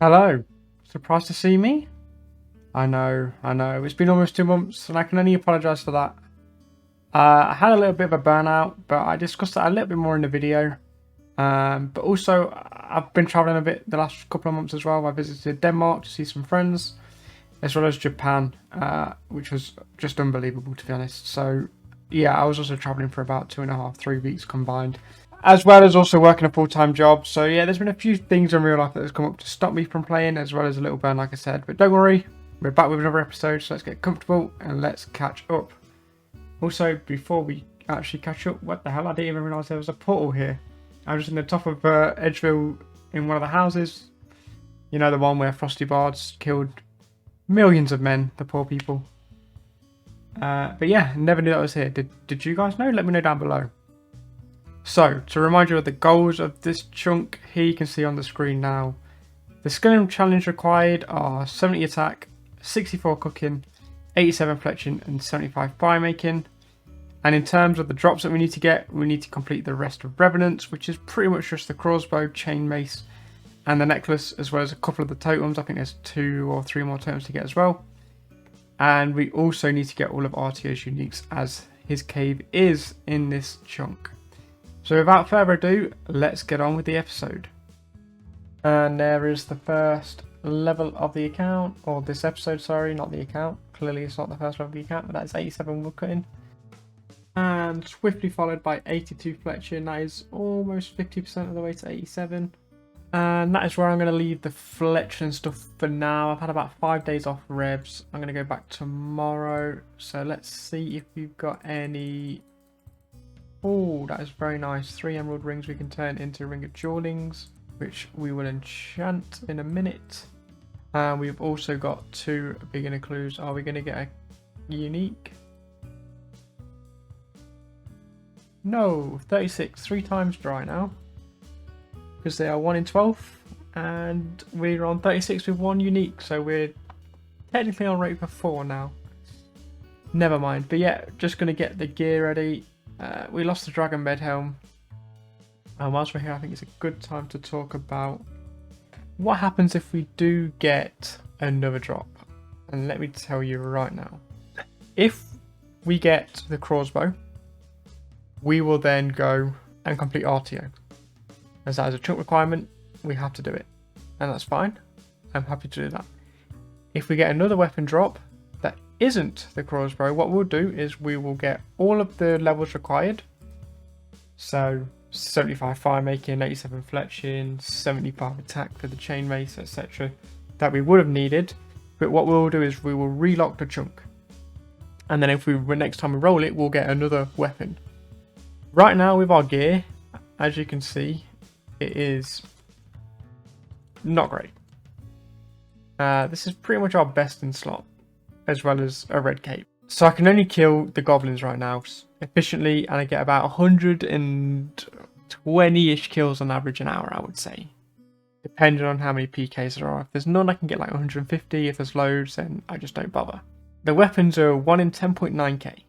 Hello. Surprised to see me? I know. It's been almost 2 months and I can only apologise for that. I had a little bit of a burnout, but I discussed that a little bit more in the video. But also, I've been travelling a bit the last couple of months as well. I visited Denmark to see some friends, as well as Japan, which was just unbelievable to be honest. So, yeah, I was also travelling for about 2.5, 3 weeks combined. As well as also working a full-time job. So yeah, there's been a few things in real life that has come up to stop me from playing, as well as a little burn, like I said. But don't worry, we're back with another episode, so let's get comfortable and let's catch up. Also, before we actually catch up, what the hell? I didn't even realise there was a portal here. I was in the top of Edgeville in one of the houses. You know, the one where Frosty Bards killed millions of men, the poor people. But yeah, never knew that was here. Did you guys know? Let me know down below. So, to remind you of the goals of this chunk, here you can see on the screen now. The skill challenge required are 70 attack, 64 cooking, 87 fletching and 75 firemaking. And in terms of the drops that we need to get, we need to complete the rest of Revenants, which is pretty much just the crossbow, chain mace and the necklace, as well as a couple of the totems. I think there's 2 or 3 more totems to get as well. And we also need to get all of Artio's uniques, as his cave is in this chunk. So without further ado, let's get on with the episode. And there is the first level of the account, or this episode, sorry, not the account. Clearly it's not the first level of the account, but that's 87 woodcutting. And swiftly followed by 82 fletching, that is almost 50% of the way to 87. And that is where I'm going to leave the fletching stuff for now. I've had about 5 days off revs. I'm going to go back tomorrow. So let's see if we've got any... Oh, that is very nice. 3 emerald rings we can turn into ring of jewelings, which we will enchant in a minute. And we've also got 2 beginner clues. Are we going to get a unique? No, 36. 3 times dry now. Because they are 1 in 12. And we're on 36 with 1 unique. So we're technically on rate for 4 now. Never mind. But yeah, just going to get the gear ready. We lost the Dragon Bed Helm. And whilst we're here, I think it's a good time to talk about what happens if we do get another drop. And let me tell you right now. If we get the crossbow, we will then go and complete Artio. As that is a chunk requirement, we have to do it. And that's fine. I'm happy to do that. If we get another weapon drop that isn't the crossbow, what we'll do is we will get all of the levels required. So 75 firemaking, 87 fletching, 75 attack for the chain mace, etc. that we would have needed. But what we'll do is we will relock the chunk. And then if we next time we roll it, we'll get another weapon. Right now with our gear, as you can see, it is not great. This is pretty much our best in slot, as well as a red cape. So I can only kill the goblins right now efficiently, and I get about 120-ish kills on average an hour, I would say. Depending on how many PKs there are. If there's none, I can get like 150. If there's loads, then I just don't bother. The weapons are 1 in 10.9k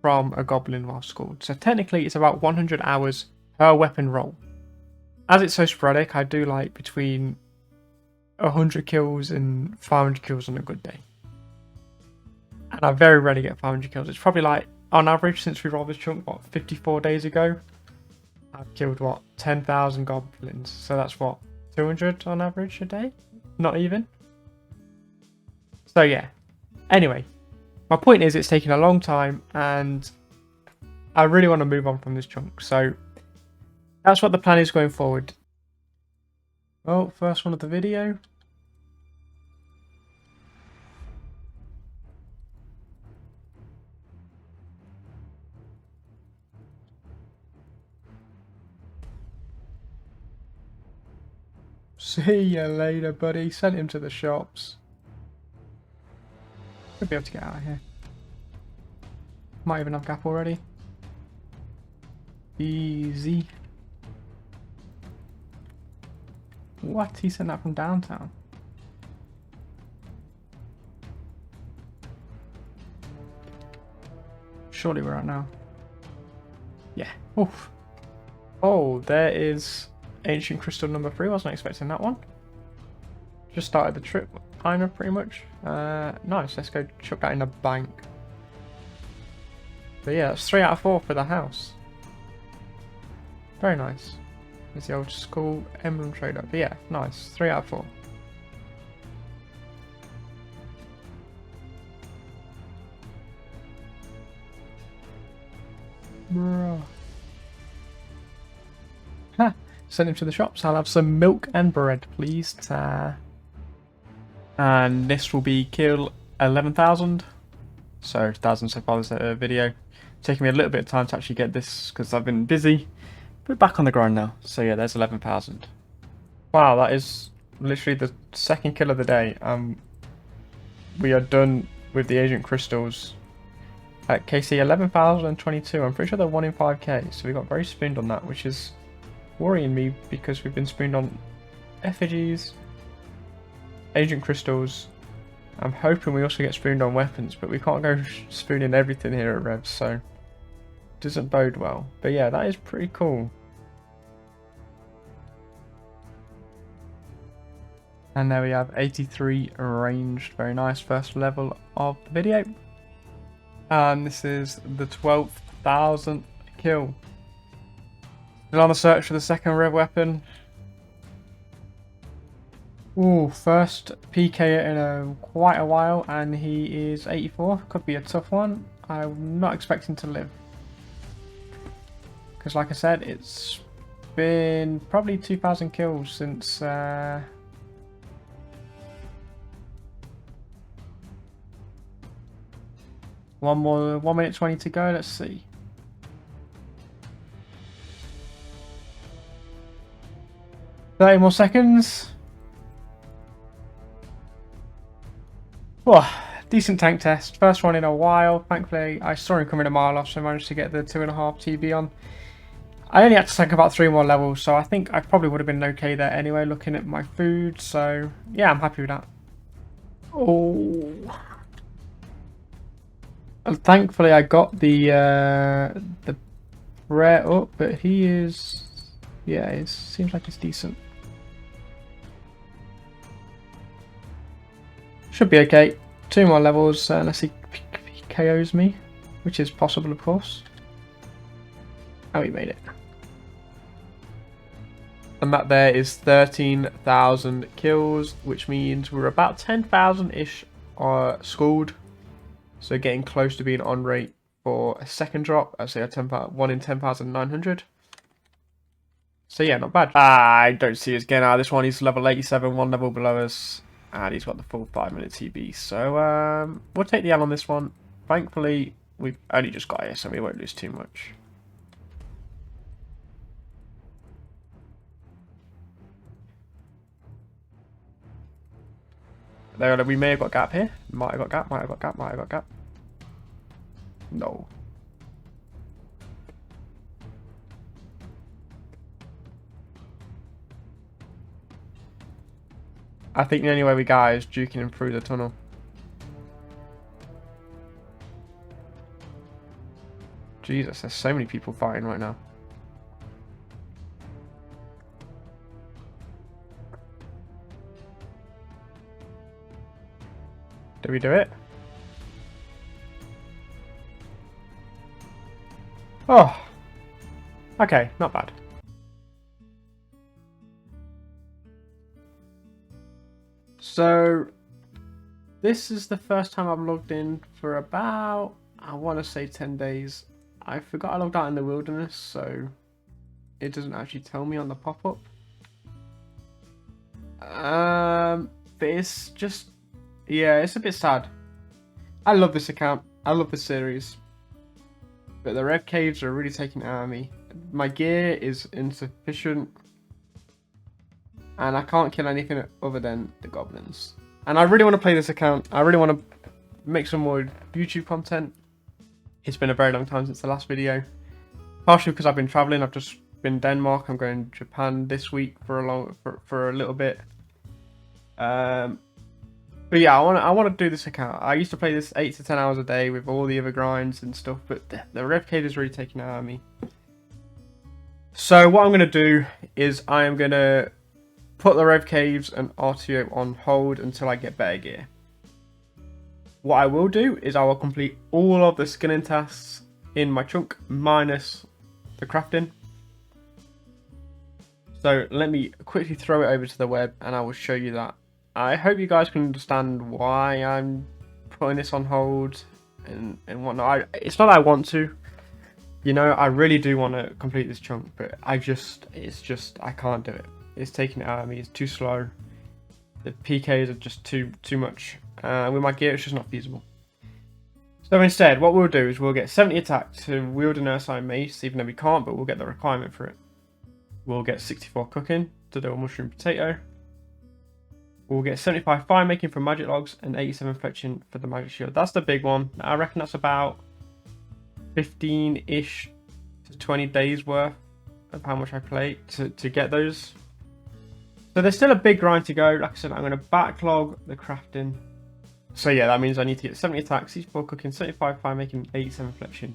from a goblin while scored. So technically it's about 100 hours per weapon roll. As it's so sporadic, I do like between 100 kills and 500 kills on a good day. And I very rarely get 500 kills. It's probably like, on average, since we rolled this chunk, what, 54 days ago, I've killed, what, 10,000 goblins. So that's, what, 200 on average a day? Not even. So yeah. Anyway, my point is it's taken a long time, and I really want to move on from this chunk. So that's what the plan is going forward. Well, first one of the video. See ya later, buddy. Sent him to the shops. Should be able to get out of here. Might even have gap already. Easy. What? He sent that from downtown. Surely we're out now. Yeah. Oof. Oh, there is Ancient Crystal number 3. Wasn't expecting that one. Just started the trip, kind of, pretty much. Nice, let's go chuck that in the bank. But yeah, that's 3 out of 4 for the house. Very nice. There's the old school emblem trader. But yeah, nice. 3 out of 4. Bruh. Ha! Send him to the shops. I'll have some milk and bread, please. And this will be kill 11,000. So 1,000 so far this video. Taking me a little bit of time to actually get this because I've been busy. But back on the grind now. So yeah, there's 11,000. Wow, that is literally the second kill of the day. We are done with the agent crystals. At KC 11,022. I'm pretty sure they're 1 in 5k. So we got very spooned on that, which is worrying me because we've been spooned on effigies, agent crystals. I'm hoping we also get spooned on weapons, but we can't go spooning everything here at Revs, so it doesn't bode well. But yeah, that is pretty cool. And there we have 83 ranged. Very nice first level of the video. And this is the 12,000th kill. Still on the search for the second Rev weapon. Ooh, first PK in quite a while, and he is 84. Could be a tough one. I'm not expecting to live. Because like I said, it's been probably 2,000 kills since... 1 minute 20 to go, let's see. $30 more seconds. Well, decent tank test. First one in a while. Thankfully, I saw him coming a mile off, so I managed to get the 2.5 TB on. I only had to tank about 3 more levels, so I think I probably would have been okay there anyway, looking at my food. So, yeah, I'm happy with that. Oh. And thankfully, I got the rare up, but he is... Yeah, it seems like it's decent. Should be okay. 2 more levels unless he KOs me, which is possible, of course. Oh, he made it. And that there is 13,000 kills, which means we're about 10,000-ish scored. So getting close to being on rate for a second drop. I say a 1 in 10,900. So yeah, not bad. I don't see us getting out of this one. He's level 87, 1 level below us. And he's got the full 5-minute TB. So we'll take the L on this one. Thankfully, we've only just got here, so we won't lose too much. There, we may have got gap here. Might have got gap, might have got gap, might have got gap. No. I think the only way we got is juking him through the tunnel. Jesus, there's so many people fighting right now. Did we do it? Oh. Okay, not bad. So, this is the first time I've logged in for about, I want to say 10 days. I forgot I logged out in the wilderness, so it doesn't actually tell me on the pop-up. But it's just, yeah, it's a bit sad. I love this account. I love the series. But the Rev Caves are really taking it out of me. My gear is insufficient. And I can't kill anything other than the goblins. And I really want to play this account. I really want to make some more YouTube content. It's been a very long time since the last video. Partially because I've been traveling. I've just been Denmark. I'm going to Japan this week for a little bit. But yeah, I want to do this account. I used to play this 8 to 10 hours a day with all the other grinds and stuff. But the Rev Cave is really taking it out of me. So what I'm going to do is I am going to put the Rev Caves and Artio on hold until I get better gear. What I will do is I will complete all of the skinning tasks in my chunk minus the crafting. So let me quickly throw it over to the web and I will show you that. I hope you guys can understand why I'm putting this on hold and whatnot. It's not that I want to, you know, I really do want to complete this chunk, but I can't do it. It's taking it out of me, it's too slow. The PKs are just too much. With my gear, it's just not feasible. So instead, what we'll do is we'll get 70 attack to wield an Ursine mace, even though we can't, but we'll get the requirement for it. We'll get 64 cooking to do a mushroom potato. We'll get 75 firemaking for magic logs and 87 fetching for the magic shield. That's the big one. I reckon that's about 15-ish to 20 days worth of how much I play to get those. So there's still a big grind to go. Like I said, I'm going to backlog the crafting. So yeah, that means I need to get 70 attack, 64 cooking, 75 firemaking, 87 fletching.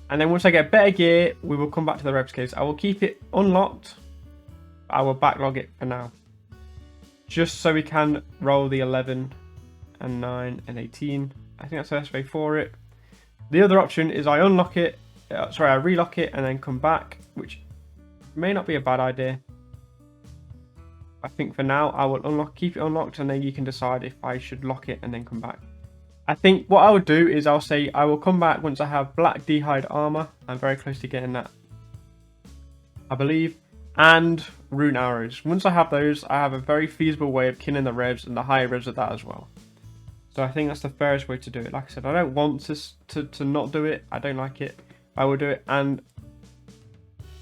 And then once I get better gear, we will come back to the Revs case. I will keep it unlocked. I will backlog it for now. Just so we can roll the 11 and 9 and 18. I think that's the best way for it. The other option is I unlock it. I relock it and then come back, which may not be a bad idea. I think for now I will keep it unlocked, and then you can decide if I should lock it and then come back. I think what I would do is I'll say I will come back once I have black d'hide armor. I'm very close to getting that, I believe, and rune arrows. Once I have those, I have a very feasible way of killing the revs and the higher revs of that as well. So I think that's the fairest way to do it. Like I said, I don't want to not do it. I don't like it. I will do it, and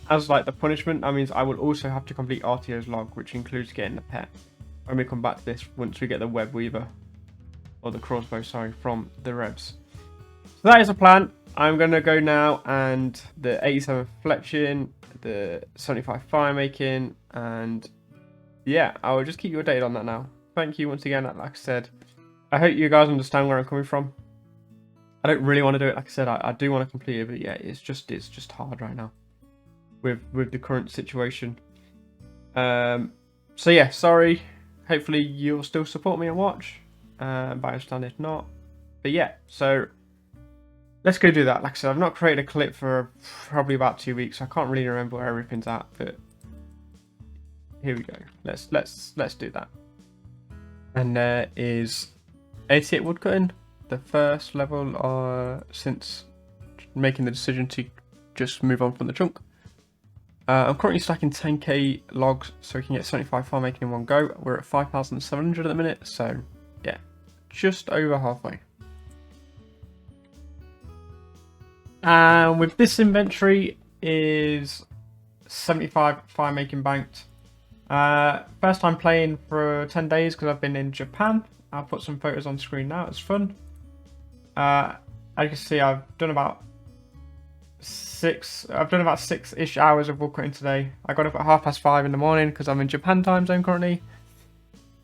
as like the punishment, that means I will also have to complete Artio's log, which includes getting the pet. When we come back to this, once we get the web weaver, or the crossbow, sorry, from the revs. So that is the plan. I'm going to go now, and the 87 fletching, the 75 firemaking, and yeah, I will just keep you updated on that now. Thank you once again. Like I said, I hope you guys understand where I'm coming from. I don't really want to do it. Like I said, I do want to complete it, but yeah, it's just hard right now with the current situation. So yeah, sorry. Hopefully you'll still support me and watch. But I understand if not. But yeah, so let's go do that. Like I said, I've not created a clip for probably about 2 weeks. So I can't really remember where everything's at, but here we go. Let's do that. And there is 88 woodcutting, the first level since making the decision to just move on from the chunk. I'm currently stacking 10k logs so we can get 75 firemaking in one go. We're at 5,700 at the minute, so yeah, just over halfway. And with this inventory is 75 firemaking banked. First time playing for 10 days because I've been in Japan. I'll put some photos on screen now, it's fun. As you can see, I've done about 6-ish hours of woodcutting today. I got up at 5:30 in the morning because I'm in Japan time zone currently.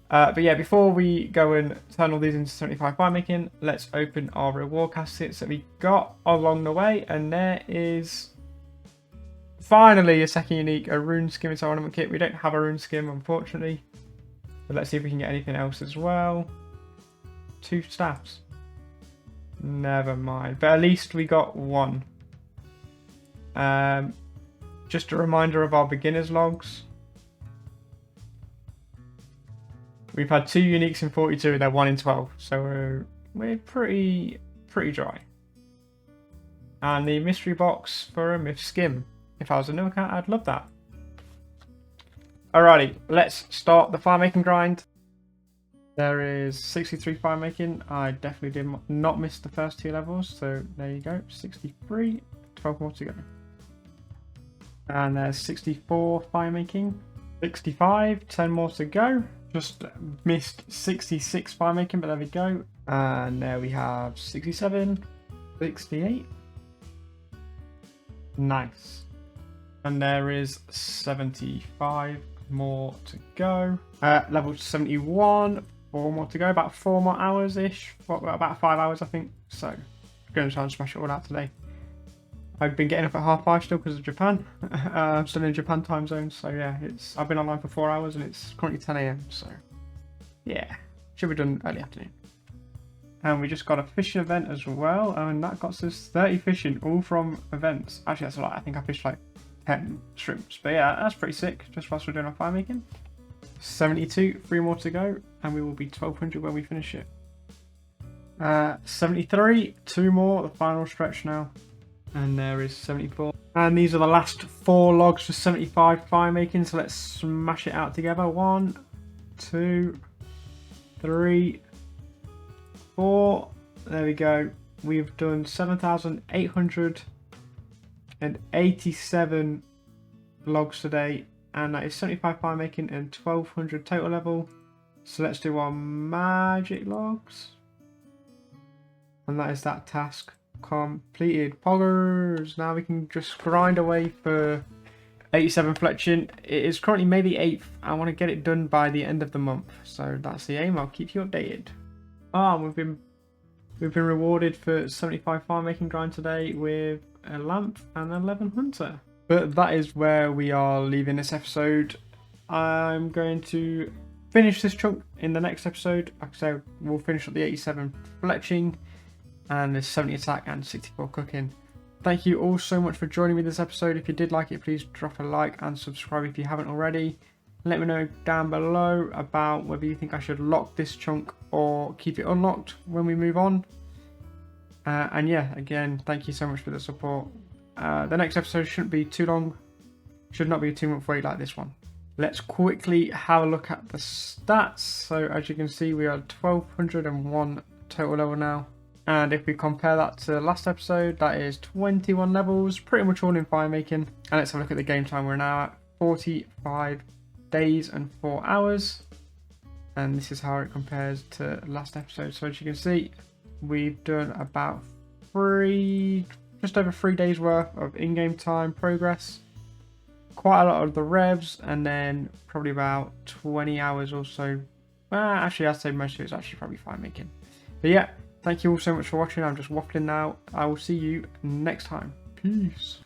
But yeah, before we go and turn all these into 75 firemaking, let's open our reward caskets that we got along the way. And there is finally a second unique, a rune skim into our ornament kit. We don't have a rune skim, unfortunately. But let's see if we can get anything else as well. 2 staffs. Never mind. But at least we got 1. Just a reminder of our beginner's logs. We've had 2 uniques in 42 and they're 1 in 12. So we're pretty dry. And the mystery box for a myth skim. If I was a new account, I'd love that. Alrighty, let's start the firemaking grind. There is 63 firemaking. I definitely did not miss the first 2 levels. So there you go, 63, 12 more to go. And there's 64 firemaking, 65, 10 more to go. Just missed 66 firemaking, but there we go. And there we have 67, 68. Nice. And there is 75 more to go. Level 71, 4 more to go. About 4 more hours-ish. About 5 hours, I think. So, going to try and smash it all out today. I've been getting up at 5:30 still because of Japan. I'm still in Japan time zone, so yeah, I've been online for 4 hours and it's currently 10 AM, so yeah, should be done early afternoon. And we just got a fishing event as well, and that got us 30 fishing, all from events. Actually, that's a lot. I think I fished like 10 shrimps, but yeah, that's pretty sick. Just whilst we're doing our fire making. 72, 3 more to go, and we will be 1200 when we finish it. 73, 2 more, the final stretch now. And there is 74. And these are the last 4 logs for 75 fire making, so let's smash it out together. 1, 2, 3, 4. There we go. We've done 7,887 logs today, and that is 75 fire making and 1200 total level. So let's do our magic logs. And that is that task completed. Poggers! Now we can just grind away for 87 fletching. It is currently May the 8th. I want to get it done by the end of the month. So that's the aim. I'll keep you updated. We've been rewarded for 75 farm making grind today with a lamp and 11 hunter. But that is where we are leaving this episode. I'm going to finish this chunk in the next episode. Like I said, we'll finish up the 87 fletching and the 70 attack and 64 cooking. Thank you all so much for joining me this episode. If you did like it, please drop a like and subscribe if you haven't already. Let me know down below about whether you think I should lock this chunk or keep it unlocked when we move on. And yeah, again, thank you so much for the support. The next episode shouldn't be too long. Should not be a 2-month wait like this one. Let's quickly have a look at the stats. So as you can see, we are 1201 total level now. And if we compare that to the last episode, that is 21 levels, pretty much all in fire making. And let's have a look at the game time. We're now at 45 days and 4 hours. And this is how it compares to last episode. So as you can see, we've done about just over 3 days worth of in-game time progress. Quite a lot of the revs, and then probably about 20 hours or so. Well, actually, I'd say most of it's actually probably fire making. But yeah. Thank you all so much for watching. I'm just waffling now. I will see you next time. Peace.